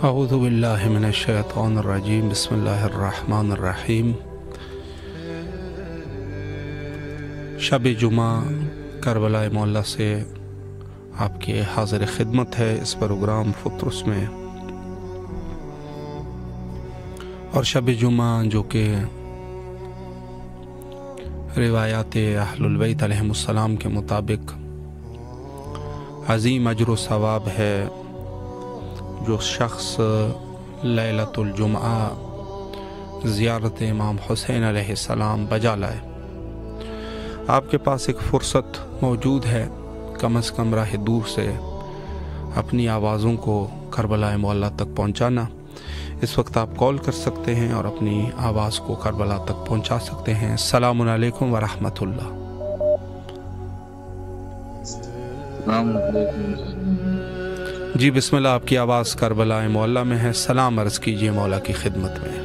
اعوذ باللہ من الشیطان الرجیم بسم اللہ الرحمن الرحیم۔ شب جمعہ کربلا معلیٰ سے آپ کی حاضر خدمت ہے اس پروگرام فطرس میں، اور شب جمعہ جو کہ روایات اہل البیت علیہ السلام کے مطابق عظیم اجر و ثواب ہے، جو شخص لیلۃ الجمعہ زیارت امام حسین علیہ السلام بجا لائے، آپ کے پاس ایک فرصت موجود ہے کم از کم راہ دور سے اپنی آوازوں کو کربلا معلیٰ تک پہنچانا۔ اس وقت آپ کال کر سکتے ہیں اور اپنی آواز کو کربلا تک پہنچا سکتے ہیں۔ السلام علیکم ورحمۃ اللہ۔ السلام علیکم جی بسم اللہ، آپ کی آواز کربلا معلیٰ میں ہے، سلام عرض کیجئے مولا کی خدمت میں۔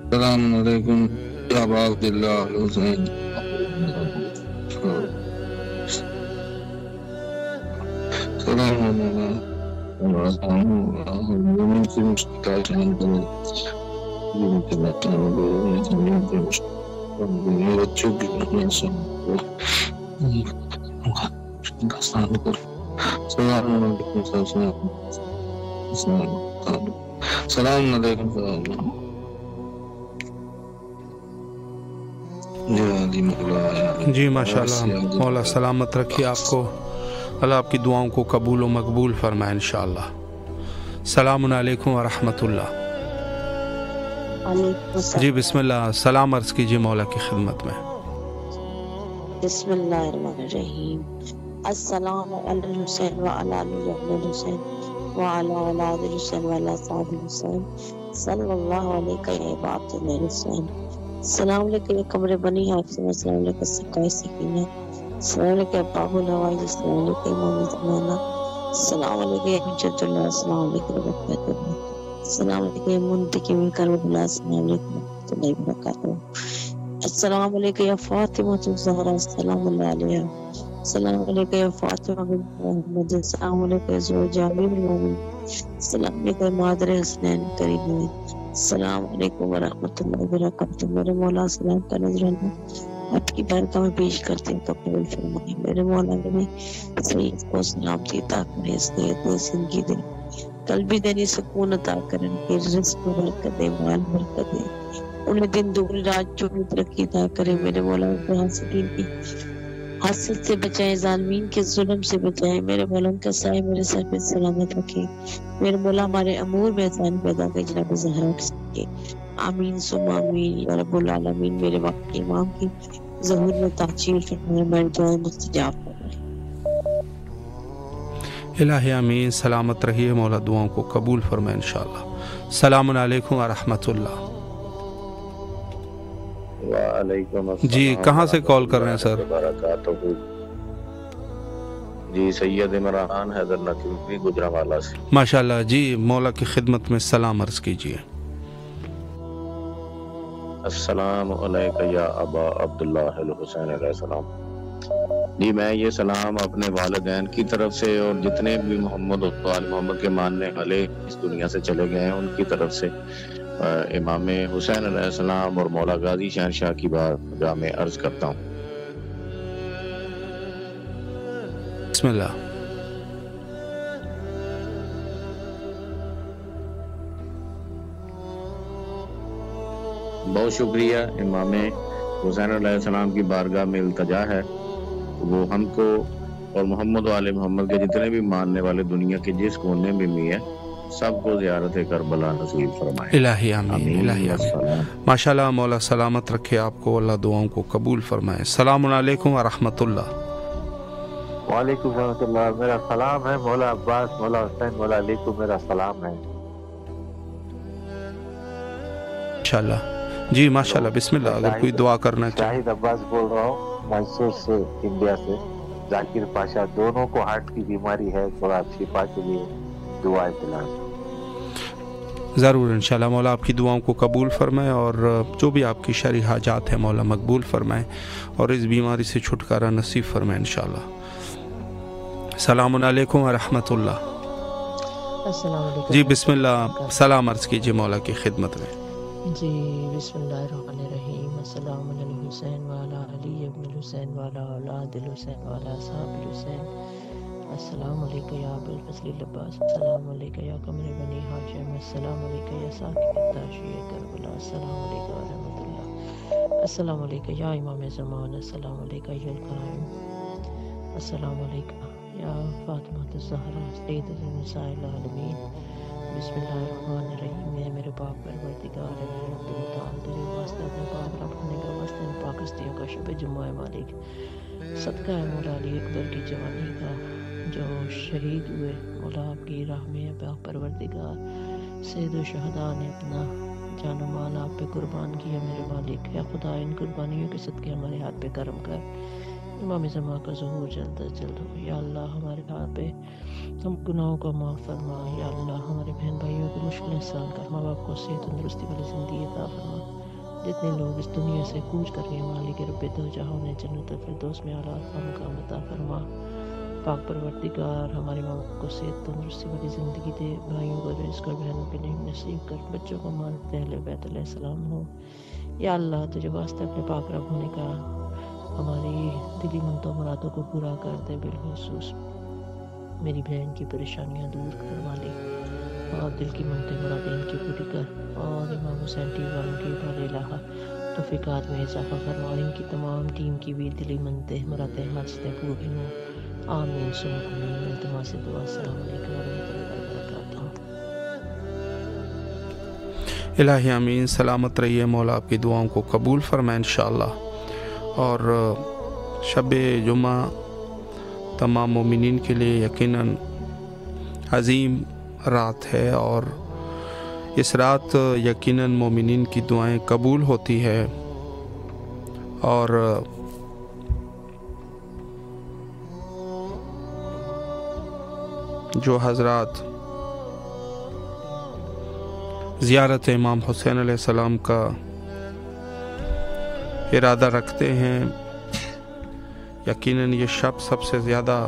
السلام علیکم یا عباد اللہ الحسین۔ السلام علیکم۔ جی ماشاءاللہ، مولا سلامت رکھیے آپ کو، اللہ آپ کی دعاؤں کو قبول و مقبول فرمائے انشاءاللہ۔ السلام علیکم ورحمۃ اللہ۔ جی بسم اللہ، سلام عرض کیجیے مولا کی خدمت میں۔ بسم اللہ الرحمن الرحیم۔ السلام علی الحسین وعلی آل الحسین وعلی اولاد الحسین وعلی اصحاب الحسین صلی اللہ علیہ یا عباد اللہ الحسین۔ السلام علیکم قمر بنی حافظ، السلام علیکم سقائے سکینہ، السلام علیکم باب الحوائج، السلام علیکم امام زمانہ، السلام علیکم حجت اللہ، السلام علیکم رحمت اللہ، السلام علیکم منتقم کربلا، السلام علیکم ورحمۃ اللہ وبرکاتہ، السلام علیکم یا فاطمہ الزہرا، السلام اللہ علیہ، السلام علیکم یا فاطمہ بنت محمد، السلام علیکم زوجہ امیر المومنین، السلام علیکم مادر حسنین کریم، السلام علیکم ورحمۃ اللہ وبرکاتہ۔ میرے مولا سلام کا نذرانہ آپ کی بارگاہ میں پیش کرتے ہیں، قبول فرمائے۔ میرے مولا نے بھی سید کو سلامتی عطا کرے، صحت دے، زندگی دے، قلبی دینی سکون عطا کرے، ان کے رزق میں برکت دے، مال برکت دے، انہیں دن دگنی رات چوگنی ترقی عطا کرے۔ میرے مولا حاسدین کی حسد سے بچائے، ظالمین کے ظلم سے بچائے۔ میرے مولا ان کا سایہ میرے سر پہ سلامت رکھے۔ میرے مولا ہمارے امور میں احسان پیدا کرے، جناب زہرا کے آمین ثم آمین یا رب العالمین۔ میرے وقت کے امام کی ظہور میں تاجیل فرمائے، میری دعائیں مستجاب فرمائے۔ الہی آمین، سلامت رہیے، مولا دعاؤں کو قبول فرمائے انشاءاللہ۔ السلام علیکم ورحمۃ اللہ۔ وعلیکم السلام۔ جی کہاں سے کال کر رہے ہیں سر؟ جی سید عمران حیدر نقوی گجرانوالہ سے۔ ماشاءاللہ، جی مولا کی خدمت میں سلام عرض کیجیے۔ السلام علیکم یا ابا عبداللہ الحسین علیہ السلام۔ جی میں یہ سلام اپنے والدین کی طرف سے اور جتنے بھی محمد و آل محمد کے ماننے والے اس دنیا سے چلے گئے ہیں ان کی طرف سے امام حسین علیہ السلام اور مولا غازی شہنشاہ کی بارگاہ میں عرض کرتا ہوں۔ بسم اللہ۔ بہت شکریہ. امام حسین علیہ السلام کی بارگاہ میں التجا ہے وہ ہم کو اور محمد و آل محمد کے جتنے بھی ماننے والے دنیا کے جس کونے میں بھی ہے سب کو زیارت کربلا نصیب فرمائے. الہی آمین. الہی آمین. ماشاءاللہ. مولا سلامت رکھے آپ کو. اللہ دعاؤں کو قبول فرمائے. السلام علیکم ورحمۃ اللہ. وعلیکم ورحمۃ اللہ. میرا سلام ہے مولا عباس، مولا حسین، مولا علی کو میرا سلام ہے. انشاءاللہ. جی ماشاءاللہ. بسم اللہ. اگر کوئی دعا کرنا چاہے. شاہد عباس بول رہا ہوں میسور سے، انڈیا سے. ذاکر پاشا دونوں کو ہارٹ کی بیماری ہے، تھوڑا شفا کے لیے دعا تلاش. ضرور انشاءاللہ. مولا آپ کی دعاؤں کو قبول فرمائے اور جو بھی آپ کی شرعی حاجات ہیں مولا مقبول فرمائے اور اس بیماری سے چھٹکارا نصیب فرمائے انشاءاللہ. السلام علیکم ورحمۃ اللہ. السلام علیکم. جی بسم اللہ. سلام عرض کیجیے مولا کی خدمت میں. جی بسم اللہ الرحمن الرحیم. السلام علی الحسین وعلی علی ابن الحسین وعلی اولاد الحسین وعلی اصحاب الحسین. السلام علیکم یا ابو الفضل العباس. السلام علیکم یا قمر بنی ہاشم. السلام علیکم یا ساقی التاشی کربلا. السلام علیکم ورحمۃ اللہ. السلام علیکم یا امام زمان. السلام علیکم یا الکرائم. السلام علیکم یا فاطمہ الزہرا سیدۃ النساء العالمین. بسم اللہ الرحمن الرحیم. میرے پاک پروردگار ہے میرے رب متعال تیرے واسطے اپنے پاک رب ہونے کا واسطے ان پاکستیوں کا شب جمعہ مالک صدقہ ہے مولا علی اکبر کی جوانی کا جو شہید ہوئے مولا آپ کی راہ میں پاک پروردگار سید و شہداء نے اپنا جان و مال آپ پہ قربان کیا میرے مالک. یا خدا ان قربانیوں کے صدقے ہمارے ہاتھ پہ کرم کر. امام زمان کا ظہور جلد از جلد ہو یا اللہ. ہمارے ہاتھ پہ ہم گناہوں کو معاف فرما یا اللہ. ہمارے بہن بھائیوں کو مشکلیں آسان کر. ماں باپ کو صحت تندرستی والی زندگی عطا فرما. جتنے لوگ اس دنیا سے کوچ کر رہے ہیں مالک رب دو جہاں نے جنت الفردوس میں اعلیٰ مقام عطا فرما. پاک پروردگار ہمارے ماں باپ کو صحت تندرستی والی زندگی دے. بھائیوں کو رزق اور بہنوں کے نعیم نصیب کر. بچوں کو مانتے اہل بیت علیہ السلام ہو یا اللہ. تجھے واسطہ اپنے پاک رب ہونے کا ہماری دلی منتوں مرادوں کو پورا کر دے. بالخصوص میری بہن کی پریشانیاں دور کروا لے اور دل کی منتیں مرادیں ان کی پوری کر. اور امام حسین ٹی والوں کی بار الہ توفیقات میں اضافہ فرما. ان کی تمام ٹیم کی بھی دلی منتیں مرادیں حاجتیں پوری ہوں. آمین ثم آمین. التماس دعا. السلام علیکم ورحمۃ اللہ وبرکاتہ. الہی آمین. سلامت رہیے. مولا آپ کی دعاؤں کو قبول فرمائے انشاءاللہ. اور شب جمعہ تمام مومنین کے لیے یقیناً عظیم رات ہے اور اس رات یقیناً مومنین کی دعائیں قبول ہوتی ہے. اور جو حضرات زیارت امام حسین علیہ السلام کا ارادہ رکھتے ہیں یقیناً یہ شب سب سے زیادہ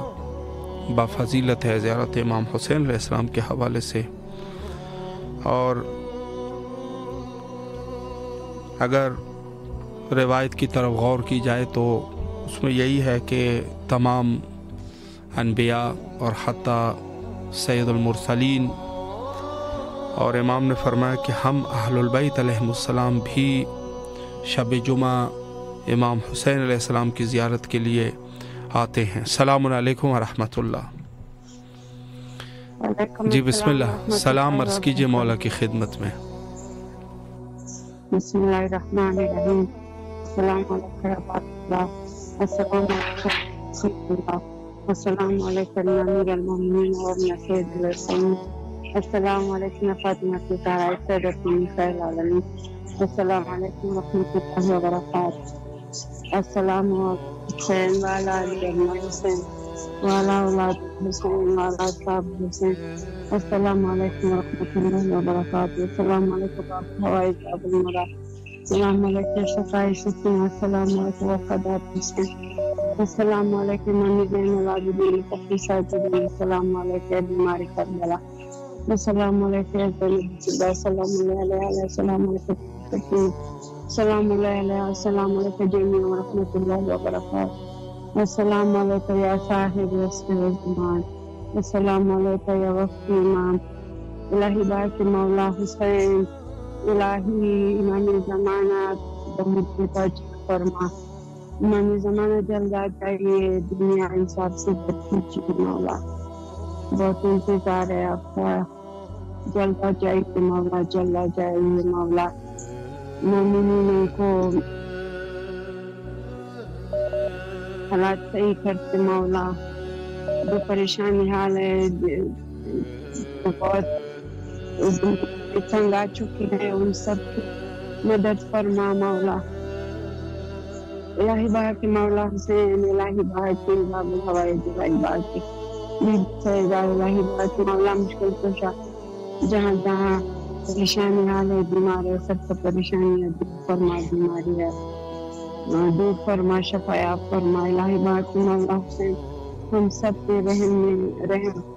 بافضیلت ہے زیارت امام حسین علیہ السلام کے حوالے سے. اور اگر روایت کی طرف غور کی جائے تو اس میں یہی ہے کہ تمام انبیاء اور حتیٰ سید المرسلین اور امام نے فرمایا کہ ہم اہل البیت علیہم السلام بھی شب جمعہ امام حسین علیہ السلام کی زیارت کے لیے آتے ہیں. السلام علیکم ورحمۃ اللہ. جی بسم اللہ. سلام عرض کیجیے مولا کی خدمت میں. بسم اللہ الرحمن الرحیم. السلام علیکم السلام علیکم امیر المومنین و سید الحسین. السلام علیکم فاطمہ الزہرا سیدۃ النساء العالمین. السلام علیکم ورحمۃ اللہ وبرکاتہ. السلام حسین وعلی علی ابن حسین وعلی اولاد حسین وعلی اصحاب حسین. السلام علیکم ورحمۃ اللہ وبرکاتہ. السلام علیکم حوائج ابو المراد. السلام علیکم شفائی شفین. السلام علیکم وفادات حسین. السلام علیکم امین العابدین تقیصات الدین. السلام علیکم بیماری کربلا. السلام علیکم السلام علیہ السلام علیکم السلام علیہ السلام علیکم جمیع ورحمۃ اللہ وبرکاتہ. السلام علیکم یا صاحب رسول الزمان. السلام علیکم یا وفد امام. الہی بارک مولا حسین الہی امام زمانہ بہت بچ فرما، امام زمانہ جلد آ جائیے، دنیا انصاف سے بچی مولا، بہت انتظار ہے آپ کا، جلد آ جائیے مولا، جلد آ جائیے مولا، مومنین کو حالات صحیح کرتے مولا، جو پریشانی حال ہے بہت تنگ آ چکی ہے، ان سب کی مدد فرما مولا، الہی باغ کے مولا حسین، الہی باغ کے باب الحوائج، الہی باغ کے الہی باغ کے مولا مشکل کشا، جہاں جہاں پریشانی حال ہے، بیمار ہے، سب کو پریشانی دور فرما، بیماری ہے دور فرما، شفایاب فرما، الہی باغ کے مولا حسین، ہم سب کے رحم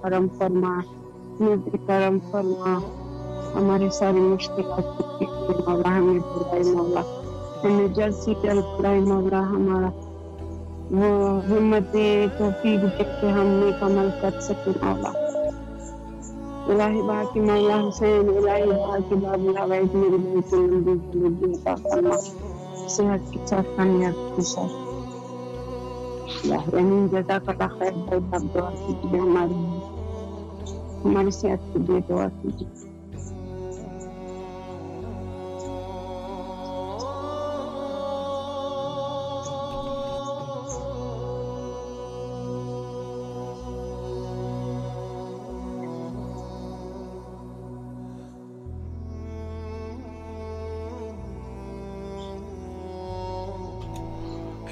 کرم فرما، کرم فرما، ہماری ساری مشکلات مولا ہمیں بلائی مولا، ہمیں جلد سے جلد بلائی مولا، ہمارا وہ ہمت توفیق دے کے ہم نیک عمل کر سکے مولا، الہی باغ کے مولا حسین، الہی باغ کے باب الحوائج، میری بہن کو لمبی زندگی عطا فرما، صحت کے ساتھ کامیابی کے ساتھ، امین، جزاک اللہ خیر، بہت آپ دعا کیجیے ہماری صحت کے لیے دعا کیجیے۔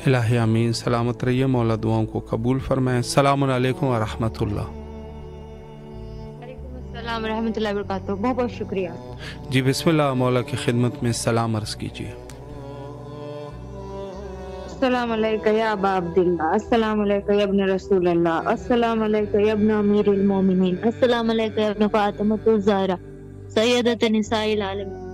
الہی آمین، سلامت رہیے، مولا دعاؤں کو قبول فرمائیں۔ السلام علیکم ورحمۃ اللہ۔ وعلیکم السلام ورحمۃ اللہ وبرکاتہ، بہت بہت شکریہ۔ جی بسم اللہ، مولا کی خدمت میں سلام عرض کیجیے۔ السلام علیکم یا ابا عبداللہ، السلام علیکم یا ابن رسول اللہ، السلام علیکم یا ابن امیر المومنین، السلام علیکم یا ابن فاطمۃ الزہرا سیدۃ نساء العالمین،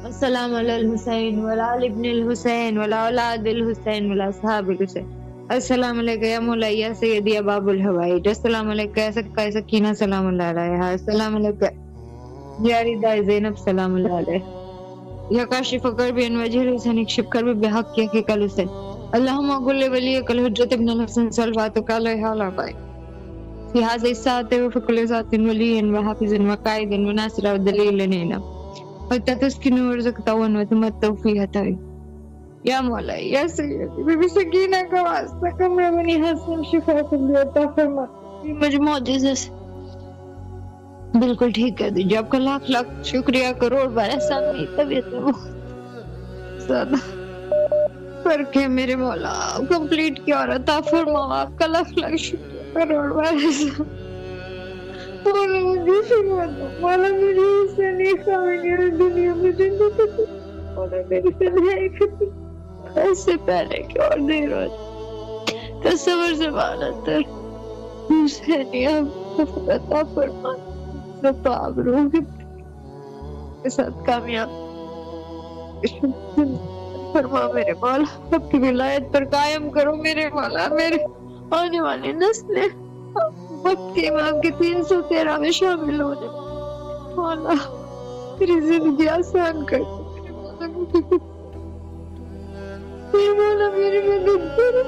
السلام علی الحسین وعلی آل ابن الحسین وعلی اولاد الحسین وعلی اصحاب الحسین، السلام علیکم یا مولائی یا سیدی یا باب الحوائج، السلام علیکم یا سکہ سکینہ سلام اللہ علیہا، السلام علیکم یا رداء زینب سلام اللہ علیہ، یا کاشف کرب وجہ الحسین اکشف کرب بحق یا کہ کل حسین، اللہم اغل ولی کل حجت ابن الحسن صلواتک علیہ علی بائی فی حاضر الساعت وفی کل ذات ولی وحافظ وقائد وناصر ودلیل نینا وتتسکنوا ورزقتون وتمتعوا فیہا طویلا، یا مولائی یا سیدی بی بی سکینہ کا واسطہ کمرہ بنی حسن شفا کلی عطا فرما، مجموع جزا سے بالکل ٹھیک کر دیجیے۔ آپ کا لاکھ لاکھ شکریہ، کروڑ بار احسان، میری طبیعت میں بہت زیادہ فرق ہے میرے مولا، کمپلیٹ کیا اور عطا فرماؤ، آپ کا لاکھ لاکھ شکریہ، کروڑ بار احسان، مولا مجھے شکریہ دو، مولا مجھے اس سے نہیں کھاؤنگے دنیا میں زندگی، مولا میری تنہائی ختم، اس سے پہلے کہ اور دیر ہو جائے، تصور سے بالاتر حسینی آپ عطا فرما، تو آپ روح کے ساتھ کامیاب فرما میرے مولا، آپ کی ولایت پر قائم کرو میرے مولا، میرے آنے والی نسلیں وقت کے امام کے 313 میں شامل ہو جائے، مولا میری زندگی آسان کر دو میرے مولا، میری مدد کرو۔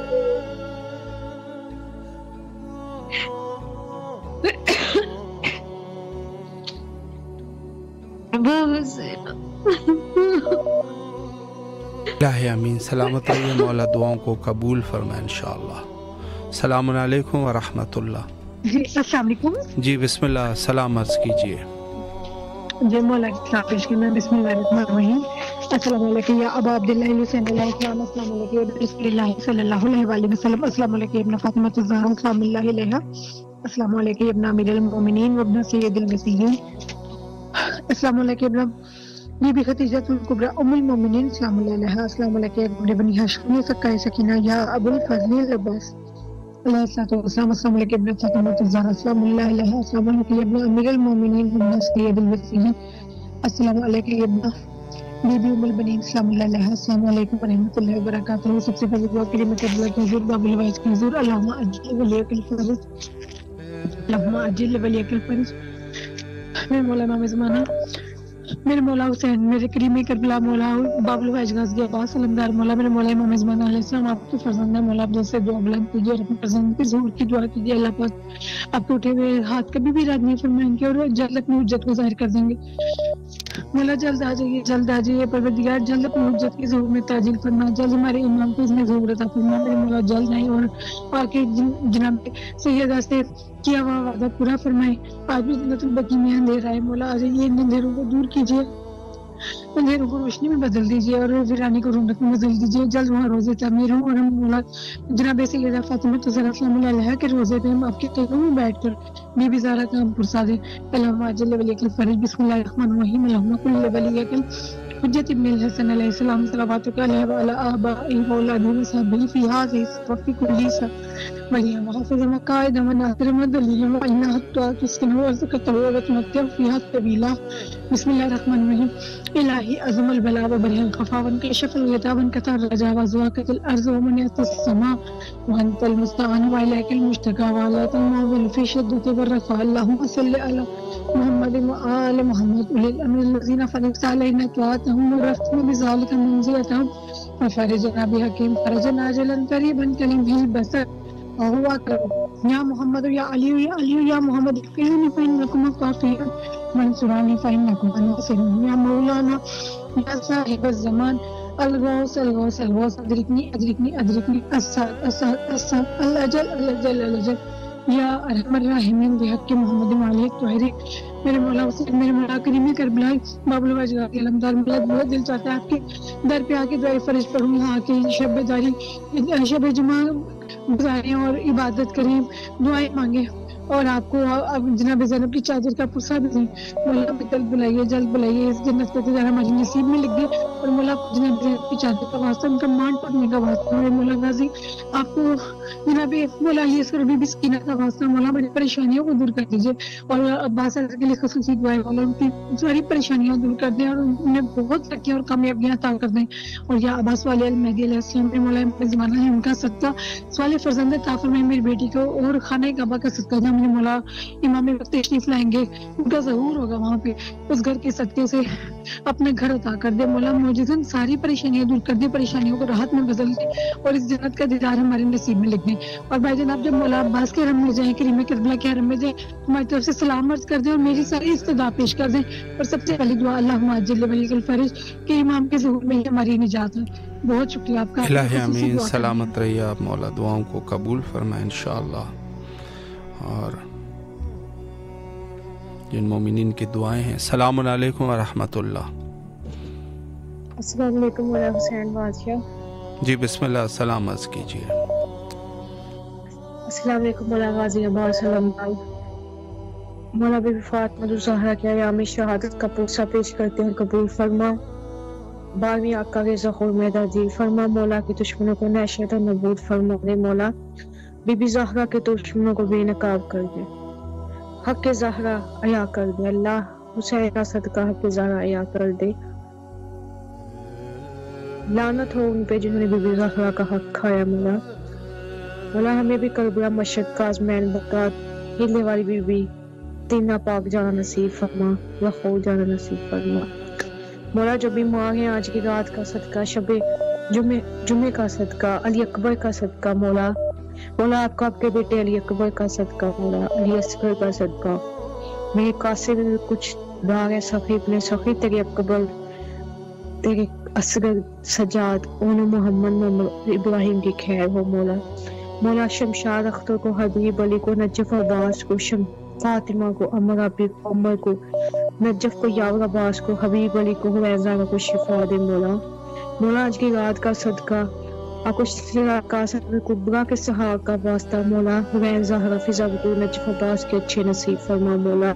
الہی آمین، سلامت رہیے، مولا دعاؤں کو قبول فرمائے انشاءاللہ۔ السلام علیکم ورحمۃ اللہ۔ جی السلام علیکم۔ جی بسم اللہ، سلام عرض کیجیے۔ جی مولا کی سلام پیش کی میں، بسم اللہ الرحمن الرحیم، السلام علیکم یا ابا عبداللہ حسین علیہ السلام، السلام علیکم یا رسول اللہ صلی اللہ علیہ وآلہ وسلم، السلام علیکم یا ابن فاطمۃ الزہرا سلام اللہ علیہا، السلام علیکم یا ابن امیر المومنین وابن سید المسیحین، السلام علیکم ابن بی بی خدیجہ الکبریٰ ام المومنین سلام اللہ علیہا، السلام علیکم ابن بنی ہاشم یا سکہ سکینہ یا ابو الفضل العباس علیہ السلام، السلام علیکم ابن فاطمۃ الزہرا سلام اللہ علیہا، السلام علیکم ابن امیر المومنین وابن سید المسیحین، السلام علیکم ابن بی بی ام البنین سلام اللہ علیہا، السلام علیکم ورحمۃ اللہ وبرکاتہ۔ سب سے پہلے دعا کے لیے میں قبلہ کی حضور باب الحوائج کی حضور، اللہم اجل ولیک الفرج، اللہم اجل ولیک الفرج، میں مولا امام زمانہ میرے مولا حسین، میرے کریم کربلا مولا بابل وحج غازی عباس علمدار مولا، میرے مولا امام عثمان علیہ السلام آپ کے فرزند ہیں مولا، آپ جیسے دعا بلند کیجیے اور اپنے فرزند کی ظہور کی دعا کیجیے اللہ پاک آپ کے اٹھے ہوئے ہاتھ کبھی بھی رد نہیں فرمائیں گے اور جلد اپنی حجت کو ظاہر کر دیں گے مولا، جلد آ جائیے پروردگار، جلد اپنی حجت کی ظہور میں تعجیل فرما، جلد ہمارے امام کو اس میں ظہور عطا فرما میرے مولا، جلد آئیں اور کے جناب سیدہ سے کیا ہوا وعدہ پورا فرمائے۔ آج بھی جنت البقیع میں اندھیرا ہے مولا، آ جائیے ان اندھیروں کو دور کیجیے، اندھیروں کو روشنی میں بدل دیجیے اور ویرانی کو رونق میں بدل دیجیے، جلد وہاں روزے تعمیر ہوں اور ہم مولا جناب سیدہ فاطمہ زہرا سلام اللہ علیہا کے روزے پہ ہم آپ کے قدموں میں بیٹھ کر بی بی زہرا کا ہم پرسا دیں۔ اللہم عجل ولیک الفرج، بسم اللہ الرحمن الرحیم، اللہم کل ولیک حجت ابن الحسن علیہ السلام صلواتک علیہ وعلی آبائہ واولادہ وصحبہ فی ہذہ الصف کلیہ مریم وحافظ مقاعد وناصر ودلیل وعنا حتی تسکنہ ورزقتہ وتمتع فیہا طویلا۔ بسم اللہ الرحمن الرحیم، الہی عظم البلا وبرہ الخفا وانکشف الغطا وانقطع الرجا وزواقت الارض ومنعت السماء وانت المستعان والیک المشتکا وعلی تنمو فی شدت والرخاء۔ اللہم صلی علی محمد وآل محمد اولی الامر الذین فرضت علینا طاعتهم ورفتنا بذلک منزلتهم وفرجنا بحکیم فرجا عاجلا قریبا کلمہ البصر وهو أكرم يا محمد يا علي يا علي يا محمد اغفرني فإنكم غافرون وانصرني فإنكم ناصرون يا مولانا يا صاحب الزمان الغوث الغوث الغوث أدركني أدركني أدركني السعد السعد السعد الأجل الأجل الأجل یا ارحم الراحمین بحق محمد وعلیہ الطاہرین۔ میرے مولا حسین، میرے مولا کریم کربلا باب الوحج غازی علمدار مولا، بہت دل چاہتا ہے آپ کے در پہ آ کے دعائے فرج پڑھوں، یہاں آ کے شب داری شب جمعہ گزاریں اور عبادت کریں، دعائیں مانگیں اور آپ کو جناب زینب کی چادر کا پرسہ بھی دیں۔ مولا جلد بلائیے اس جنت کا تجارہ ہماری نصیب میں لکھ دے اور مولا جناب زینب کی چادر کا واسطہ، ان کا مان ٹوٹنے کا واسطہ ہے مولا غازی، آپ کو جناب مولا یسر بی بی سکینہ کا واسطہ مولا بڑی پریشانیوں کو دور کر دیجیے اور عباس کے لیے خصوصی دعائیں مولا ان کی ساری پریشانیاں دور کر دیں اور انہیں بہت ترقی اور کامیابیاں عطا کر دیں۔ اور یا عباس والی المہدی علیہ السلام میرے مولا زمانہ ہے، ان کا صدقہ سوال فرزند عطا فرمائے میری بیٹی کو، اور خانہ کعبہ کا صدقہ جہاں میرے مولا امام وقت تشریف لائیں گے ان کا ظہور ہوگا وہاں پہ، اس گھر کے صدقے سے اپنے گھر عطا کر دے مولا، معجزن ساری پریشانیاں دور کر دے، پریشانیوں کو راحت میں بدل دے اور اس جنت کا دیدار ہمارے نصیب میں لکھ دیں۔ اور بھائی جناب جب مولا عباس کے حرم میں جائیں، کریم کربلا کے حرم میں جائیں، ہماری طرف سے سلام عرض کر دیں اور میری ساری استدعا پیش کر دیں، اور سب سے پہلی دعا اللہم عجل ولیک الفرج کہ امام کے ظہور میں ہی ہماری نجات ہے۔ بہت شکریہ آپ کا۔ الہی امین، سلامت رہیے آپ، مولا دعاؤں کو قبول فرمائے انشاءاللہ، اور جن مومنین کی دعائیں ہیں۔ السلام علیکم ورحمۃ اللہ۔ السلام علیکم مولا حسین بادشاہ۔ جی بسم اللہ، سلام عرض کیجیے۔ السلام علیکم مولا غازی عباس علمدار مولا بی بی فاطمہ زہرا کے ایام شہادت کا پرسہ پیش کرتے ہیں، قبول فرما۔ 12ویں آقا کے ظہور میں تعجیل فرما، مولا کے دشمنوں کو نشیت اور نبود فرما دے، مولا بی بی زہرا کے دشمنوں کو بے نقاب کر دے، حق زہرا عیا کر دے، اللہ حسین کا صدقہ حق زہرا عیا کر دے، لعنت ہو ان پہ جنہوں نے بی بی زہرا کا حق کھایا مولا۔ مولا ہمیں بھی کربلا مشہد کاظمین بغداد ہلنے والی بی بی تینا پاک جانا نصیب فرما، لخو جانا نصیب فرما۔ مولا جو بیمار ہیں آج کی رات کا صدقہ، شب جمعے کا صدقہ، علی اکبر کا صدقہ مولا، مولا آپ کو آپ کے بیٹے علی اکبر کا صدقہ مولا، علی اصغر کا صدقہ، میرے قاصد کچھ دار ہے سخی ابن سخی، تیرے اکبر، تیرے اصغر، سجاد، اونو محمد ابراہیم کی خیر ہو مولا۔ مولا شمشاد اختر کو، حبیب علی کو، نجف عباس کو، فاطمہ کو، امر عبی کو، عمر کو، نجف کو، یاور عباس کو، حبیب علی کو، حویزہ کو شفا دے مولا۔ مولا آج کی رات کا صدقہ آپ کو قاسم کبرا کے صحاب کا واسطہ مولا، حویزہ حفظہ کو، نجف عباس کے اچھے نصیب فرما مولا،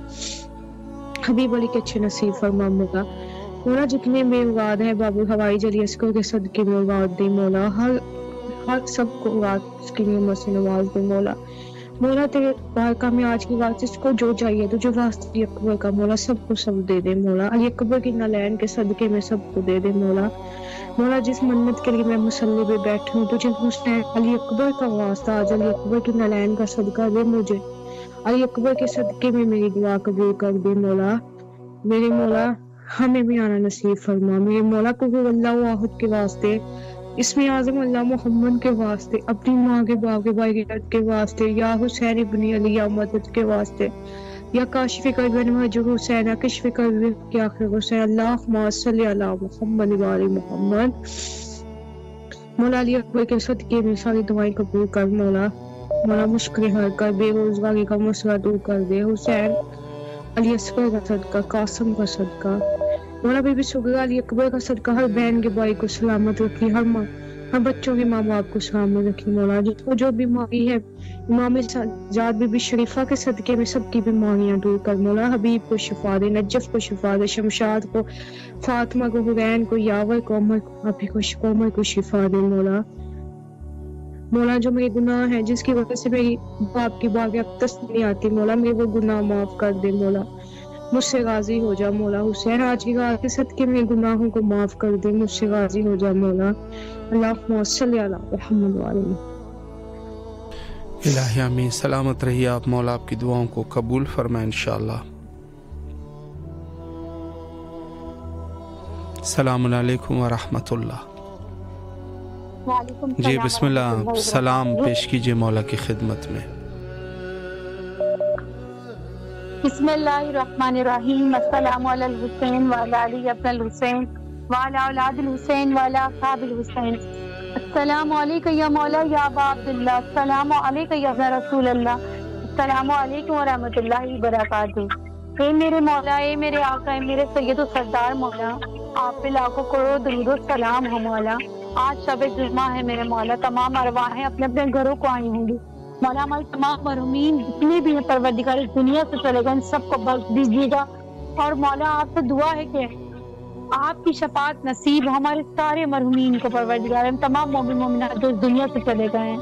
حبیب علی کے اچھے نصیب فرما مولا۔ مولا جتنے میں مراد ہیں بابو ہوائی جلی اسکر کے صدقے میں مراد دے مولا، ہر سب کو مراد کی نعمت سے نواز دے مولا۔ مولا تیرے بارکاہ میں آج کی رات جس کو جو چاہیے تو جو واسطہ علی اکبر کا مولا سب کو سب دے دے مولا، علی اکبر کی نالین کے صدقے میں سب کو دے دے مولا۔ مولا جس منت کے لیے میں مصلی پہ بیٹھوں تجھے حسین علی اکبر کا واسطہ آج علی اکبر کی نالین کا صدقہ دے مجھے، علی اکبر کے صدقے میں میری دعا قبول کر دے مولا۔ میرے مولا ہمیں بھی آنا نصیب فرما میرے مولا کو اللہ واحد کے واسطے، اسم اعظم اللہ محمد کے واسطے، اپنی ماں کے باپ کے بھائی کے کے واسطے، یا حسین ابن علی یا مدد کے واسطے، یا کاشف کرب مہجور حسین، یا کشف کرب کے آخر حسین، اللہم صلی علی محمد و علی محمد۔ مولا علی اکبر کے صدقے میں ساری دعائیں قبول کر مولا، مولا مشکل حل کر، بے روزگاری کا مسئلہ دور کر دے، حسین علی اصغر کا صدقہ، قاسم کا صدقہ، مولا بی بی سغرا علی اکبر کا صدقہ، ہر بہن کے بھائی کو سلامت رکھی، ہر بچوں کے ماں باپ کو سلامت رکھی مولا، جس کو جو بیماری ہے امام سجاد بی بی شریفہ کے صدقے میں سب کی بیماریاں دور کر مولا، حبیب کو شفا دے، نجف کو شفا دے، شمشاد کو، فاطمہ کو، حرین کو، یاور کو، عمر کو، ابھی کو، عمر کو شفا دے مولا۔ مولا جو میرے گناہ ہیں جس کی وجہ سے میری باپ کی باغ اب تس نہیں آتی مولا، میرے وہ گناہ معاف کر دے مولا، مجھ سے راضی ہو جا مولا، حسین آج کی رات کے صدقے میرے گناہوں کو معاف کر دے، مجھ سے راضی ہو جا مولا، اللہم صلی علی محمد و علی۔ الہی آمین۔ سلامت رہیے آپ، مولا آپ کی دعاؤں کو قبول فرمائے انشاءاللہ۔ السلام علیکم ورحمۃ اللہ۔ وعلیکم جی بسم اللہ، سلام پیش کیجئے مولا کی خدمت میں۔ بسم اللہ الرحمن الرحیم، السلام علی الحسین وعلی علی ابن الحسین وعلی اولاد الحسین وعلی اصحاب الحسین، السلام علیکم یا مولا یا ابا عبداللہ، السلام علیکم یا ابن رسول اللہ، السلام علیکم ورحمۃ اللہ وبرکاتہ۔ اے میرے مولا، اے میرے آقا، اے میرے سید و سردار مولا، آپ پہ لاکھوں کروڑ درود و سلام ہو مولا۔ آج شب جمعہ ہے میرے مولا، تمام ارواحیں اپنے اپنے گھروں کو آئی ہوں گی مولا، ہمارے تمام مرحومین جتنے بھی ہیں پروردگار اس دنیا سے چلے گئے ان سب کو بخش دیجیے گا، اور مولا آپ سے دعا ہے کہ آپ کی شفاعت نصیب ہو ہمارے سارے مرحومین کو پروردگار، ہم تمام مومن مومنات جو اس دنیا سے چلے گئے ہیں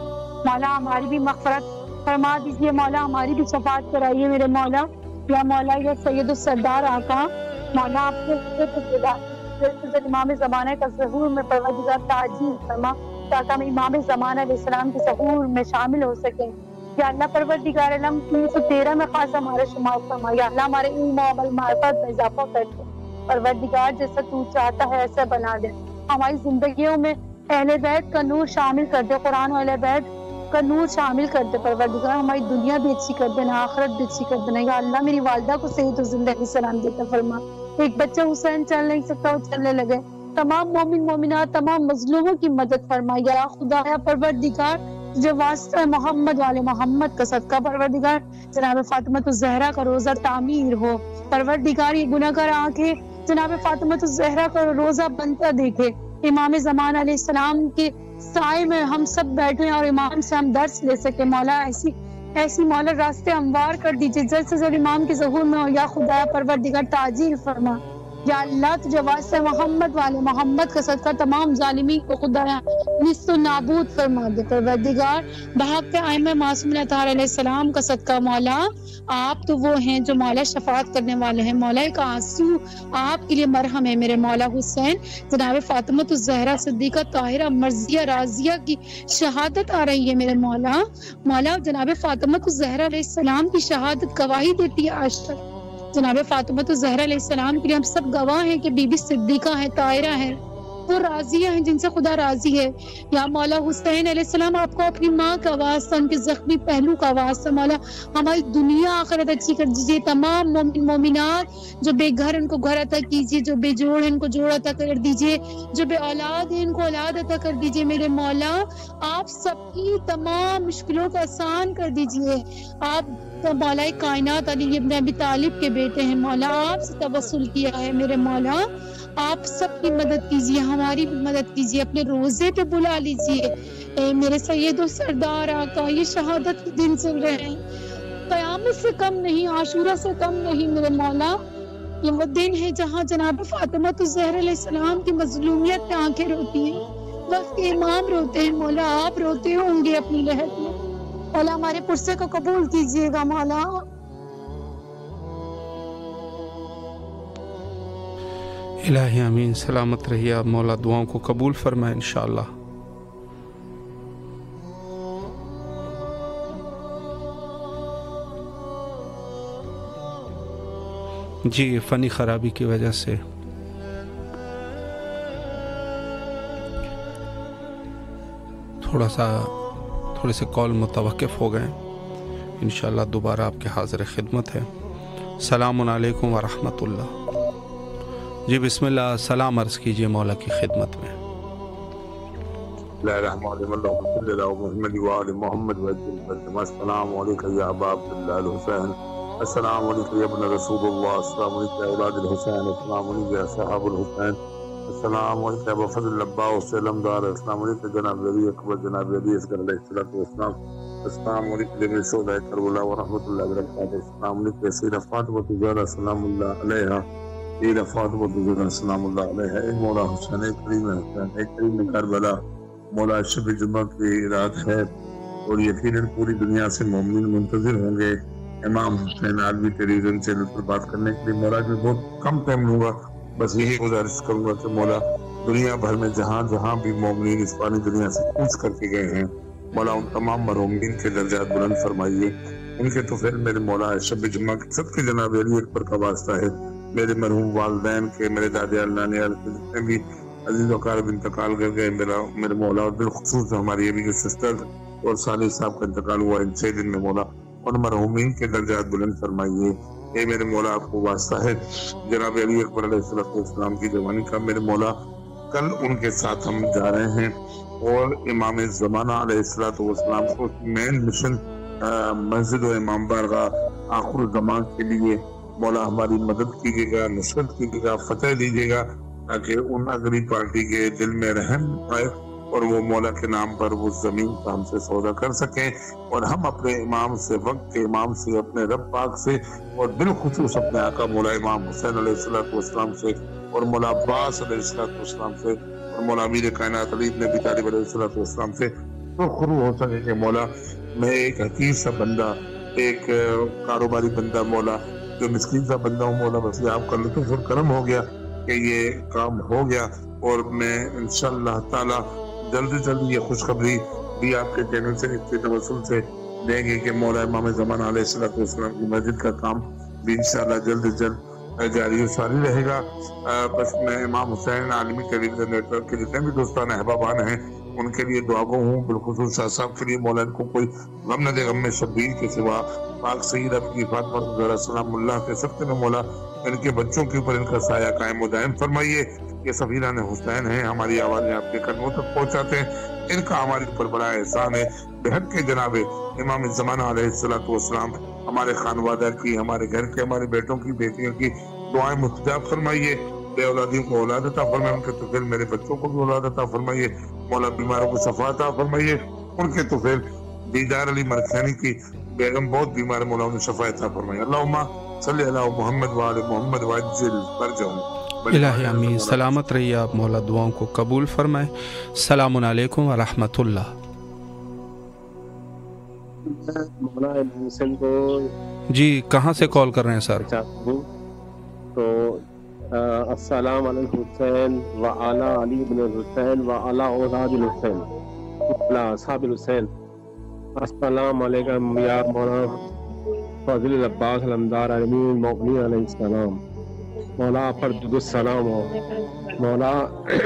مولا، ہماری بھی مغفرت فرما دیجیے مولا، ہماری بھی شفاعت کرائیے میرے مولا، یا مولا یا سید السردار آقا مولا، آپ کے امام زمانہ کا ظہور میں پروردگار تعجیل فرما تاکہ ہم امام زمانہ علیہ السلام کے ظہور میں شامل ہو سکیں، یا اللہ پروردگار علم 313 میں خاص ہمارے شمار فرما، یا اللہ ہمارے علم و عمل معرفت میں اضافہ کر دے پروردگار، جیسا تو چاہتا ہے ایسا بنا دے، ہماری زندگیوں میں اہل بیت کا نور شامل کر دے، قرآن و اہل بیت کا نور شامل کر دے پروردگار، ہماری دنیا بھی اچھی کر دینا، آخرت بھی اچھی کر دینا، یا اللہ میری والدہ کو صحت و زندگی سلام دیتا فرما، ایک بچہ حسین چل نہیں سکتا وہ چلنے لگے، تمام مومن مومنات تمام مظلوموں کی مدد فرما، یا خدایا پروردگار جو واسطہ محمد والے محمد کا صدقہ پروردگار جناب فاطمہ الزہرا کا روزہ تعمیر ہو پروردگار، یہ گناہگار آنکھیں جناب فاطمہ الزہرا کا روزہ بنتا دیکھے، امام زمان علیہ السلام کے سائے میں ہم سب بیٹھے اور امام سے ہم درس لے سکے مولا، ایسی مولا راستے ہموار کر دیجیے، جلد سے جلد امام کے ظہور میں ہو، یا خدا پروردگار تعجیل فرما، یا اللہ تجھے واسطہ محمد والے محمد کا صدقہ تمام ظالمین کو خدایا نیست و نابود فرما دے پروردگار، بحق ائمہ معصومین اطہار علیہ السلام کا صدقہ مولا، آپ تو وہ ہیں جو مولا شفاعت کرنے والے ہیں مولا، ایک آنسو آپ کے لیے مرہم ہے میرے مولا حسین، جناب فاطمہ الزہرا صدیقہ طاہرہ مرضیہ راضیہ کی شہادت آ رہی ہے میرے مولا، مولا جناب فاطمہ الزہرا علیہ السلام کی شہادت گواہی دیتی ہے آج تک، جناب فاطمہ الزہرا علیہ السلام کے لیے ہم سب گواہ ہیں کہ بی بی صدیقہ ہیں، طاہرہ ہیں، وہ راضیہ ہیں جن سے خدا راضی ہے، یا مولا حسین علیہ السلام آپ کو اپنی ماں کا واسطہ، ان کے زخمی پہلو کا واسطہ مولا ہماری دنیا آخرت اچھی کر دیجیے، تمام مومن مومنات جو بے گھر ان کو گھر عطا کیجیے، جو بے جوڑ ہیں ان کو جوڑ عطا کر دیجیے، جو بے اولاد ہیں ان کو اولاد عطا کر دیجیے میرے مولا، آپ سب کی تمام مشکلوں کو آسان کر دیجیے، آپ مولا کائنات علی ابن ابی طالب کے بیٹے ہیں مولا، آپ سے توسل کیا ہے میرے مولا، آپ سب کی مدد کیجیے، ہماری بھی مدد کیجیے، اپنے روزے پہ بلا لیجیے، اے میرے سید و سردار آقا، یہ شہادت کے دن چل رہے ہیں، قیامت سے کم نہیں، عاشورہ سے کم نہیں میرے مولا، یہ وہ دن ہے جہاں جناب فاطمہ الزہرا علیہ السلام کی مظلومیت پہ آنکھیں روتی ہیں، وقت کے امام روتے ہیں مولا، آپ روتے ہوں گے اپنی لہر میں مولا، ہمارے پرسے کو قبول کیجیے گا مولا۔ الہی امین، سلامت رہیے آپ، مولا دعاؤں کو قبول فرمائے انشاءاللہ۔ جی فنی خرابی کی وجہ سے تھوڑے سے کال متوقف ہو گئے، انشاءاللہ دوبارہ آپ کے حاضر خدمت ہے۔ السلام علیکم ورحمۃ اللہ۔ جی بسم اللہ، سلام عرض کیجئے مولا کی خدمت میں۔ السلام علیکم یا ابا عبداللہ الحسین، السلام علیکم یا ابن رسول اللہ، السلام علیکم یا اولاد الحسین، السلام علیکم یا صحاب الحسین، السلام علیکم یا ابو فضل العباس علمدار، السلام علیکم جناب علی اکبر، جناب علی اصغر علیہ السلام، السلام علیکم جناب شہداء کربلا ورحمۃ اللہ وبرکاتہ، السلام علیکم سیدہ فاطمہ الزہرا سلام اللہ علیہا، سیدہ فاطمہ الزہرا سلام اللہ علیہا، اے مولا حسین، اے کریم حسین، اے کریم کربلا، مولا شب جمعہ کی رات ہے اور یقیناً پوری دنیا سے مومنین منتظر ہوں گے امام حسین عالوی تیری رن سے پر بات کرنے کے لیے۔ مولا جو بہت کم ٹائم لوں گا، بس یہی گزارش کروں گا کہ مولا دنیا بھر میں جہاں جہاں بھی مومنین اس پانی دنیا سے کوچ کر کے گئے ہیں، مولا ان تمام مرحومین کے درجات بلند فرمائیے، ان کے تو پھر میرے مولا شب جمعہ کے سب کے جناب علی اکبر کا واسطہ ہے، میرے مرحوم والدین کے، میرے دادیال نانیال کے جتنے بھی عزیز و اقارب انتقال کر گئے میرے مولا، اور بالخصوص ہماری ابھی جو سسٹر اور صالح صاحب کا انتقال ہوا ان 6 دن میں، مولا ان مرحومین کے درجات بلند فرمائیے۔ اے میرے مولا آپ کو واسطہ ہے جناب علی اکبر علیہ السلام کی جوانی کا، میرے مولا کل ان کے ساتھ ہم جا رہے ہیں اور امام زمانہ علیہ السلام کو مین مشن مسجد و امام بارگاہ آخر الزمان کے لیے مولا ہماری مدد کیجیے گا، نصرت کیجیے گا، فتح دیجیے گا، تاکہ ان اگلی پارٹی کے دل میں رحم آئے اور وہ مولا کے نام پر وہ زمین کا ہم سے سودا کر سکیں، اور ہم اپنے امام سے، وقت کے امام سے، اپنے رب پاک سے، اور بالخصوص اپنے آقا مولا امام حسین علیہ السلام سے، اور مولا عباس علیہ السلام سے، اور مولا امیر کائنات علی بن ابی طالب علیہ السلام سے تو خرو ہو سکے کہ مولا میں ایک حقیر سا بندہ، ایک کاروباری بندہ مولا، جو مسکین سا بندہ ہوں مولا، بس یہ آپ کا لطف اور کرم ہو گیا کہ یہ کام ہو گیا، اور میں انشاءاللہ تعالی جلد جلد یہ خوشخبری بھی آپ کے چینل سے اس کے توسل سے دیں گے کہ مولا امام زمانہ علیہ السلام کی مسجد کا کام بھی انشاءاللہ جلد جلد جاری و ساری رہے گا۔ بس میں امام حسین عالمی ٹیلی ویژن نیٹ ورک کے جتنے بھی دوستان احبابان ہیں ان کے لیے دعا گو ہوں، بالخصوص شاہ صاحب کے لیے مولا ان کو کوئی غم نہ دے، غم میں شبیر کے سوا پاک سید اپنی فاطمہ الزہرا سلام اللہ کے سب میں مولا ان کے بچوں کے اوپر ان کا سایہ قائم و دائم فرمائیے۔ یہ سفیران حسین ہیں، ہماری آوازیں آپ کے قدموں تک پہنچاتے ہیں، ان کا ہمارے اوپر بڑا احسان ہے۔ بہت کے جناب امام زمانہ علیہ السلام ہمارے خانوادہ کی، ہمارے گھر کے، ہمارے بیٹوں کی، بیٹیوں کی دعائیں مستجاب فرمائیے، بے اولادیوں کو اولاد عطا فرمائے، ان کے تو پھر میرے بچوں کو بھی اولاد عطا فرمائیے، مولا بیماروں کو شفا عطا فرمائیے، ان کے تو پھر دیدار علی مرکھانی کی بیگم بہت بیمار ہے، مولا انہیں شفا عطا فرمائے۔ اللہم صلی علی محمد وآل محمد وعجل فرجہم۔ الہی آمین۔ سلامت رہیے آپ، مولا دعاؤں کو قبول فرمائے۔ السلام علیکم ورحمۃ اللہ۔ مولا حسین کو جی کہاں سے کال کر رہے ہیں سر؟ تو السلام علی الحسین وعلی علی بن الحسین وعلی اولاد الحسین وعلی اصحاب الحسین، السلام علیکم یا مولا فضل العباس علمدار امیر المؤمنین علیہ السلام، مولا پر درود السلام ہو۔ مولا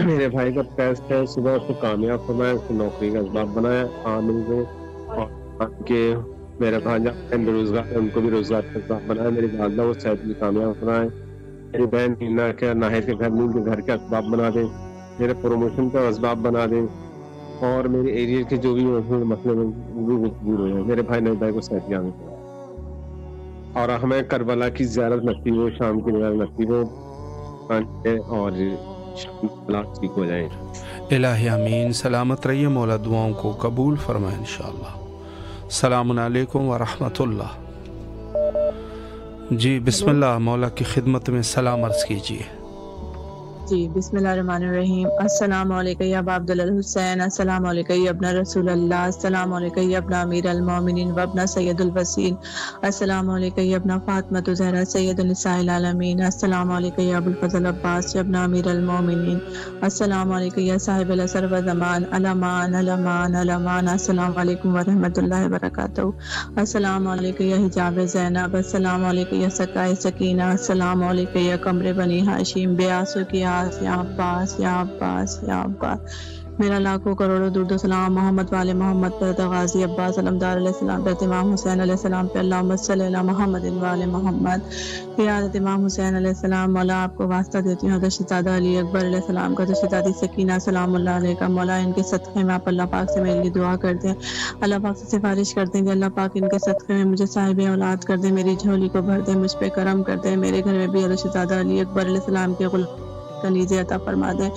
میرے بھائی کا ٹیسٹ ہے، صبح اس کو کامیاب فرمائے، اس کو نوکری کا اسباب بنایا عامل کو، اور کہ میرے بھانجا بے روزگار ہے ان کو بھی روزگار کا اسباب بنایا، میری والدہ وہ صحت کی کامیاب فرمائے، میری بہن نینا کے ناہید کے گھر نیل کے گھر کا اسباب بنا دیں، میرے پروموشن کا اسباب بنا دیں، اور میرے ایریا کے جو بھی مسئلے میں وہ دور ہوئے ہیں، میرے بھائی نئے بھائی کو صحت یابی فرمائے، اور ہمیں کربلا کی زیارت نصیب ہو، شام کی زیارت نصیب ہو، اور ٹھیک ہو جائیں۔ الہی آمین۔ سلامت رہیے، مولا دعاؤں کو قبول فرمائے انشاءاللہ۔ السلام علیکم ورحمۃ اللہ۔ جی بسم اللہ، مولا کی خدمت میں سلام عرض کیجیے۔ جی بسم اللہ الرحمن الرحیم۔ السلام علیکم یا ابا عبداللہ الحسین، السلام علیکم یا ابن رسول اللہ، السلام علیکم یا ابن امیر المومنین و ابن سید الوسیل، السلام علیکم یا ابن فاطمہ الزہرا سید النساء العالمین، السلام علیکم یا ابو الفضل عباس یا ابن امیر المومنین، السلام علیکم یا صاحب العصر و زمان، الامان الامان الامان، السلام علیکم ورحمۃ اللہ وبرکاتہ، السلام علیکم یا حجاب زینب، السلام علیکم یا سقائے سکینہ، السلام علیکم یا قمر بنی ہاشم، بیاسو کی یا عباس یا عباس یا عباس، میرا لاکھوں کروڑوں درود و سلام محمد والے محمد پر غازی عباس علمدار علیہ السلام پر امام حسین علیہ السلام پہ اللہم صلی علی محمد والے محمد پہ حضرت امام حسین علیہ السلام. مولا آپ کو واسطہ دیتی ہوں حضرت شہزادہ علی اکبر علیہ السلام کا، حضرت شہزادی سکینہ سلام اللہ علیہ کا. مولا ان کے صدقے میں آپ اللہ پاک سے میرے لیے دعا کرتے ہیں، اللہ پاک سے سفارش کرتے ہیں کہ اللہ پاک ان کے صدقے میں مجھے صاحب اولاد کر دیں، میری جھولی کو بھر دیں، مجھ پہ کرم کر دیں، میرے گھر میں بھی حضرت شہزادہ علی اکبر علیہ السلام کے غلام کنیزے عطا فرما دیں.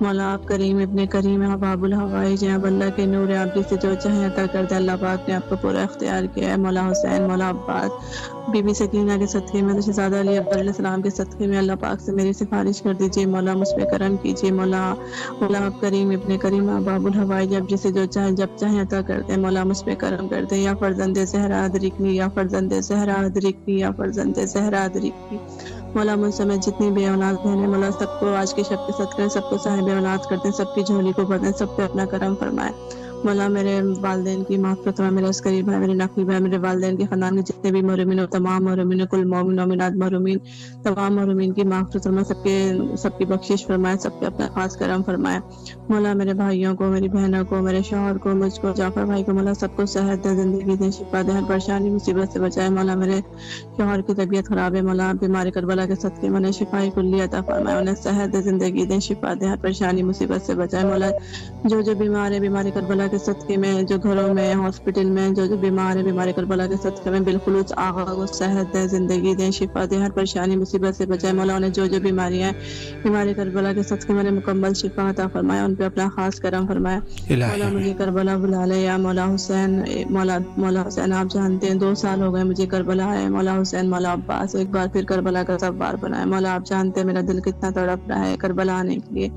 مولا آپ کریم ابن کریم ہیں، باب الحوائج ہیں، اب اللہ کے نور ہیں، آپ جسے جو چاہیں عطا کر دیں. اللہ پاک نے آپ کو پورا اختیار کیا ہے. مولا حسین، مولا عباس، بی بی سکینہ کے صدقے میں، شہزادہ علی اکبر علیہ السلام کے صدقے میں اللہ پاک سے میری سفارش کر دیجیے. مولا مجھ پہ کرم کیجیے. مولا آپ کریم ابن کریم ہیں، باب الحوائج، اب جسے جو چاہیں جب چاہیں عطا کر دیں. مولا مجھ پہ کرم کر دیں. یا فرزند زہرا ادرکنی، یا فرزند زہرا ادرکنی، یا فرزند زہرا ادرکنی. مولا مجھ سمیت جتنی بے اولاد بہنیں، مولا سب کو آج کے شب کے صدقے سب کو صاحب اولاد کرتے ہیں، سب کی جھولی کو بھر دیں، سب پہ اپنا کرم فرمائے. مولا میرے والدین کی معافرت فرمائے، میرے عسکری بھائی، میرے نقوی بھائی، میرے والدین کے خاندان کے جتنے بھی محرومین ہو، تمام محرومین، کل مومن مومنات محرومین، تمام محرومین کی معافرت فرمائے، سب کی بخشش فرمائے، سب پہ اپنا خاص کرم فرمائے. مولا میرے بھائیوں کو، میری بہنوں کو، میرے شوہر کو، مجھ کو، جعفر بھائی کو، مولا سب کو صحت دے، زندگی دے، شفا دے، ہر پریشانی مصیبت سے بچائے. مولا میرے شوہر کی طبیعت خراب ہے، مولا بیمار کربلا کے صدقے میں انہیں شفائی کلی عطا فرمائے، انہیں صحت دے، زندگی دے، شفا دے، ہر پریشانی مصیبت سے بچائے. مولا جو بیمار ہے بیماری کربلا کے صدقے میں، جو گھروں میں، ہاسپٹل میں جو بیمار ہے بیماری کربلا کے صدقے میں، بالخلوص آغا کو صحت دے، زندگی دے، شفا دے، ہر پریشانی مصیبت سے بچائے. مولا انہیں جو بیماریاں ہیں بیماری کربلا کے صدقے میں مکمل شفا عطا فرمائے، ان پہ اپنا خاص کرم فرمائے. مولا مجھے کربلا بلا لے یا مولا حسین. مولا حسین آپ جانتے ہیں 2 سال ہو گئے مجھے کربلا ہے. مولا حسین، مولا عباس ایک بار پھر کربلا کا سوار بنائے. مولا آپ جانتے ہیں میرا دل کتنا تڑپ رہا ہے کربلا آنے کے لیے.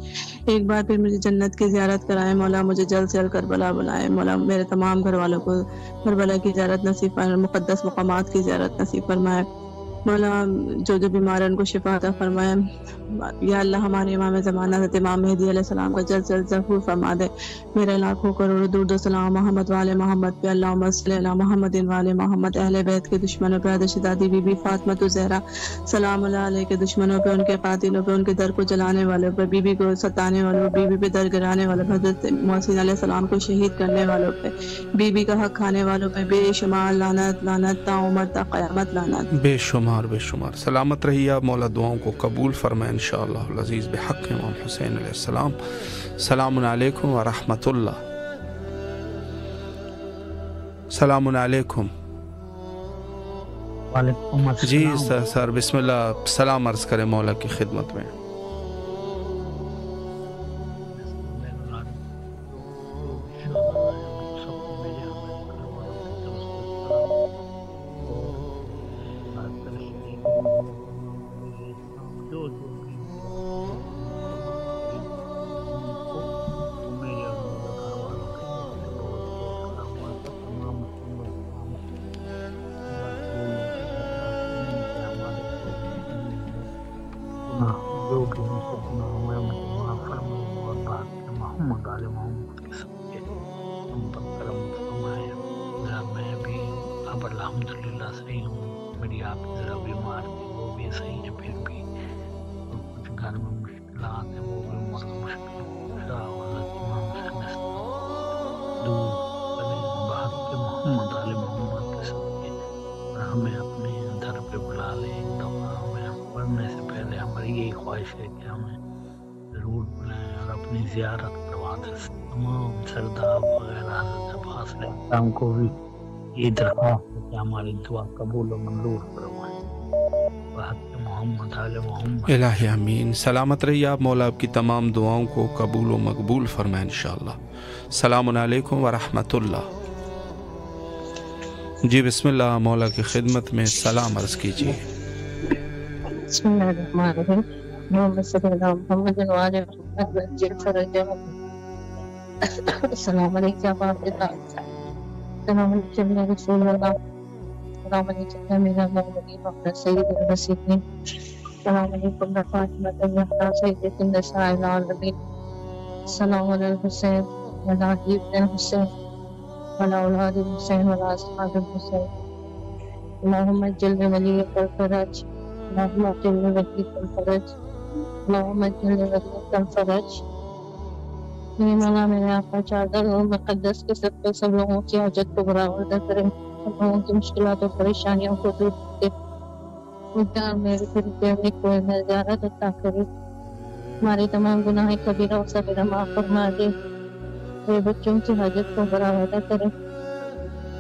ایک بار پھر مجھے جنت کی زیارت کرائے. مولا مجھے جلد سے جلد کربلا بلائے. مولا میرے تمام گھر والوں کو کربلا کی زیارت نصیب فرمائے، مقدس مقامات کی زیارت نصیب فرمائے. مولا جو بیمار ہیں ان کو شفا عطا فرمائے. یا اللہ ہمارے امام زمانہ حضرت امام مہدی علیہ السلام کا جلد سے جلد ظہور فرما دے. میرے لاکھوں کروڑوں درود و سلام محمد والے محمد پہ، اللہم صلی علی محمد والے محمد. اہل بیت کے دشمنوں پہ، حضرت شہزادی بی بی فاطمہ الزہرا سلام اللہ علیہ کے دشمنوں پہ، ان کے قاتلوں پہ، ان کے در کو جلانے والوں پہ، بی بی کو ستانے والوں پہ، بی بی پہ در گرانے والوں پہ، حضرت محسن علیہ السلام کو شہید کرنے والوں پہ، بی بی کا حق کھانے والوں پہ بے شمار لعنت، لعنت تا عمر تا قیامت لعنت. بے شمار بے شمار. سلامت رہیے آپ. مولا دعاؤں کو قبول فرمائے انشاءاللہ العزیز بحق امام حسین علیہ السلام. سلام علیکم ورحمۃ اللہ. سلام علیکم. وعلیکم السلام. جی سر بسم اللہ، سلام عرض کریں مولا کی خدمت میں. ہم کو بھی یہ درخواست ہے کہ ہماری دعا قبول و منظور فرمائے. محمد آل محمد. الہی امین. سلامت رہیے آپ. مولا آپ کی تمام دعاؤں کو قبول و مقبول فرمائے انشاءاللہ. السلام علیکم ورحمۃ اللہ. جی بسم اللہ، مولا کی خدمت میں سلام عرض کیجیے. بسم اللہ الرحمن الرحیم. محمد صلی اللہ محمد وعلی محمد جعفر جعفر. السلام علیکم السلام علیکم یا رسول اللہ. السلام علیکم میرا مولا محمد سید المسیحین. السلام علیکم فاطمہ الزہرا سیدۃ النساء العالمین. السلام علی الحسین وعلی علی ابن الحسین وعلی اولاد الحسین وعلی اصحاب الحسین. اللہم اجل ولی الفرج، اللہم اجل ولی الفرج، اللہم اجل ولی الفرج. میرے مولا میرے آقا چادر اور مقدس کے صدقے سب لوگوں کی حاجت کو برآورد کرے، سب لوگوں کی مشکلات اور پریشانیوں کو دور کرے، مجھے میرے پھر کوئی نظارت عطا کرے، ہماری تمام گناہ کبیرہ اور صغیرہ معاف فرما دے، میرے بچوں کی حاجت کو برآورد کرے،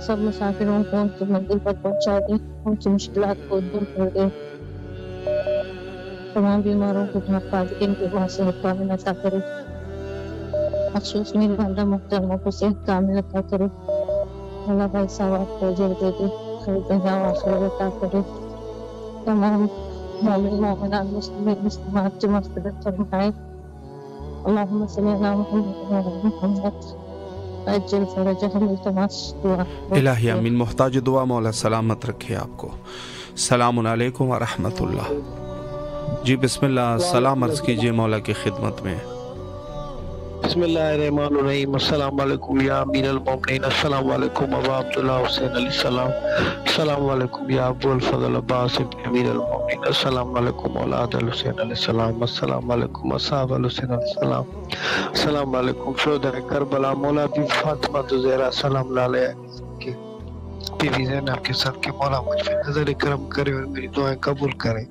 سب مسافروں کو ان کی منزل پر پہنچا دے، ان کی مشکلات کو دور کر دے، تمام بیماروں کو ڈھانپا دے، ان کے وہاں صحت کامل عطا کرے، مخصوص میری والدہ محترمہ کو صحت کامل عطا کرے، اللہ بھائی صاحب کو اجر دے دے، خیر دنیا و آخرت عطا کرے، تمام مومن مومنات مسلمین مسلمات کی مغفرت فرمائے، اللہم صلی علی محمد و علی محمد اجل فرجہم التماس دعا۔ الہی امین، محتاج دعا مولا سلامت رکھے آپ کو۔ السلام علیکم ورحمۃ اللہ۔ جی بسم اللہ، سلام عرض کیجئے مولا کی خدمت میں۔ بسم اللہ الرحمن الرحیم، السلام علیکم یا امیر المومنین، السلام علیکم ابا عبداللہ حسین علیہ السلام، السلام علیکم یا ابو الفضل عباس ابن امیر المومنین، السلام علیکم اولاد الحسین علیہ السلام، السلام علیکم اصحاب الحسین علیہ السلام، السلام علیکم شہداء کربلا، مولا بی فاطمہ زہرا سلام علیہ کی بی بی زینب کے ساتھ کے مولا مجھ پہ نظر کرم کرے اور میری دعائیں قبول کرے۔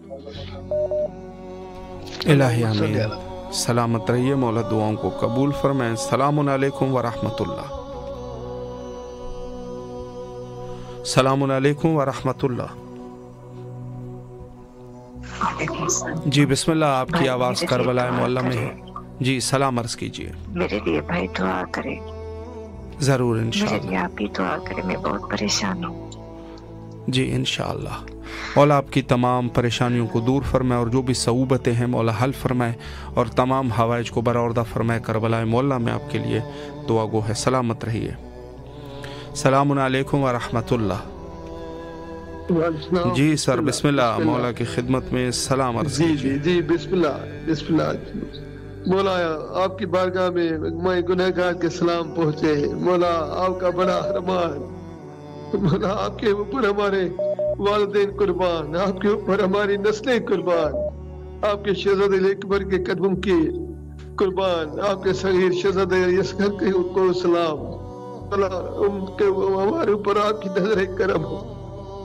الہی آمین، سلامت رہیے، مولا دعاؤں کو قبول فرمائیں۔ السلام علیکم ورحمۃ اللہ۔ السلام علیکم ورحمۃ اللہ۔ جی بسم اللہ، آپ کی آواز کربلا معلّہ میں ہے، جی سلام عرض کیجئے۔ میرے لیے بھائی دعا کرے، ضرور میرے انشاءاللہ، لیے آپ بھی دعا کرے، میں بہت پریشان ہوں۔ جی انشاءاللہ مولا آپ کی تمام پریشانیوں کو دور فرمائے اور جو بھی صعوبتیں ہیں مولا حل فرمائے اور تمام حوائج کو برآوردہ فرمائے۔ کربلا معلّہ میں آپ کے لیے دعا گو ہے، سلامت رہیے۔ السلام علیکم ورحمۃ اللہ۔ جی سر بسم اللہ، مولا کی خدمت میں سلام عرض کیجیے۔ جی بسم اللہ، بسم اللہ۔ مولا آپ کی بارگاہ میں میں گنہگار کے سلام پہنچے، مولا آپ کا بڑا رحمان، مولا آپ کے اوپر ہمارے والدین قربان، آپ کے اوپر ہماری نسلیں قربان، آپ کے شہزادے اکبر کے قدموں کی قربان، آپ کے صغیر شہزادے یسکر کو سلام، ان کے ہمارے اوپر آپ کی نظر کرم ہو،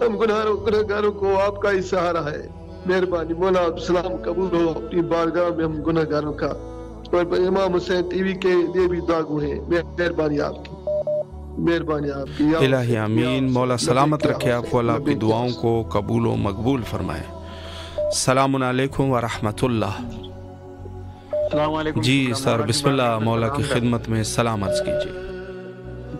ہم گنہگاروں کو آپ کا ہی سہارا ہے، مہربانی مولا آپ سلام قبول ہو اپنی بارگاہ میں ہم گنہگاروں کا، اور امام حسین ٹی وی کے لیے بھی دعا گو ہے، مہربانی آپ کی، مہربانی آپ کی۔ الہی آمین، مولا سلامت رکھے آپ کو، اللہ آپ کی دعاؤں کو قبول و مقبول فرمائے۔ السلام علیکم ورحمۃ اللہ۔ السلام علیکم۔ جی سر بسم اللہ، مولا کی خدمت میں سلام عرض کیجیے۔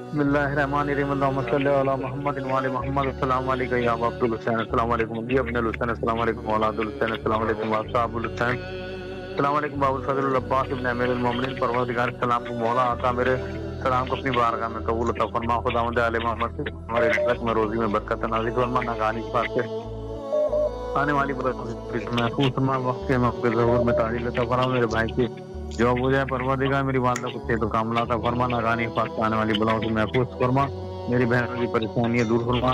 بسم اللہ الرحمن الرحیم، اللہم صلی علی محمد وعلی محمد، السلام علیکم یا ابا عبدالحسین، السلام علیکم ابی ابن الحسین، السلام علیکم اولاد الحسین، السلام علیکم اصحاب الحسین، السلام علیکم ابو الفضل عباس ابن امیر المومنین، پروردگار السلام کو مولا آقا میرے سلام کو اپنی بارگاہ میں قبول عطا فرما، خداوند علی محمد سے ہمارے رزق میں روزی میں برکت نازل فرما، ناگہانی پاس سے آنے والی برکت محفوظ فرما، وقت کے موقع ظہور میں تعجیل عطا فرما، میرے بھائی کی جواب ہو جائے، پروردگار میری والدہ کو صحت و کاملہ عطا فرما، ناگہانی پاس سے آنے والی بلاؤں سے محفوظ فرما، میری بہنوں کی پریشانیاں دور فرما،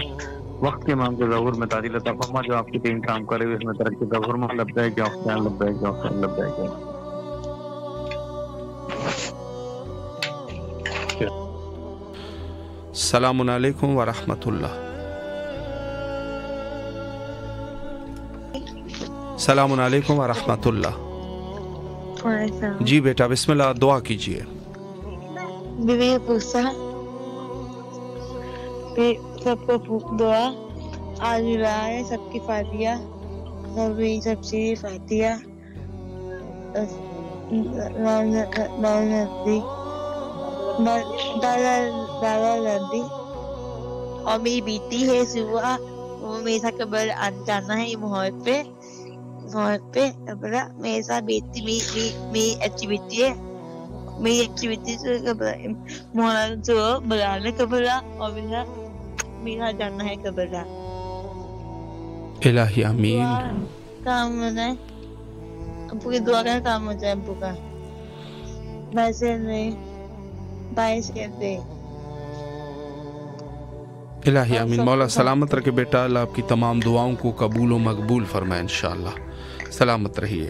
وقت کے موقع ظہور میں تعجیل عطا فرما، جو آپ کے تین کام کرے ہوئے اس میں ترقی عطا فرما، لبیک یا حسین، لبیک یا حسین، لبیک یا حسین۔ السلام علیکم ورحمۃ اللہ۔ السلام علیکم ورحمۃ اللہ۔ جی بیٹا بسم اللہ، دعا کیجیے۔ بیوی پوچھا سب کو دعا آج رائے سب کی فاتحہ، سب چیز فاتحہ، دادا دادی اور میری بیٹی ہے صبح، وہ میرے ساتھ قبر جانا ہے محرم پہ قبرہ، میرے ساتھ بیٹی میری اچھی بیٹی ہے، میری اچھی بیٹی سے مولانا جو بلانا قبرہ، اور میرا جانا ہے قبرہ۔ الہی آمین۔ کام ہو جائے ابو کی دعا کا کام ہو جائے، ابو کا ویسے نہیں باعث کہتے۔ الہی آمین، مولا سلامت رکھے بیٹا، اللہ آپ کی تمام دعاؤں کو قبول و مقبول فرمائے انشاءاللہ، سلامت رہیے۔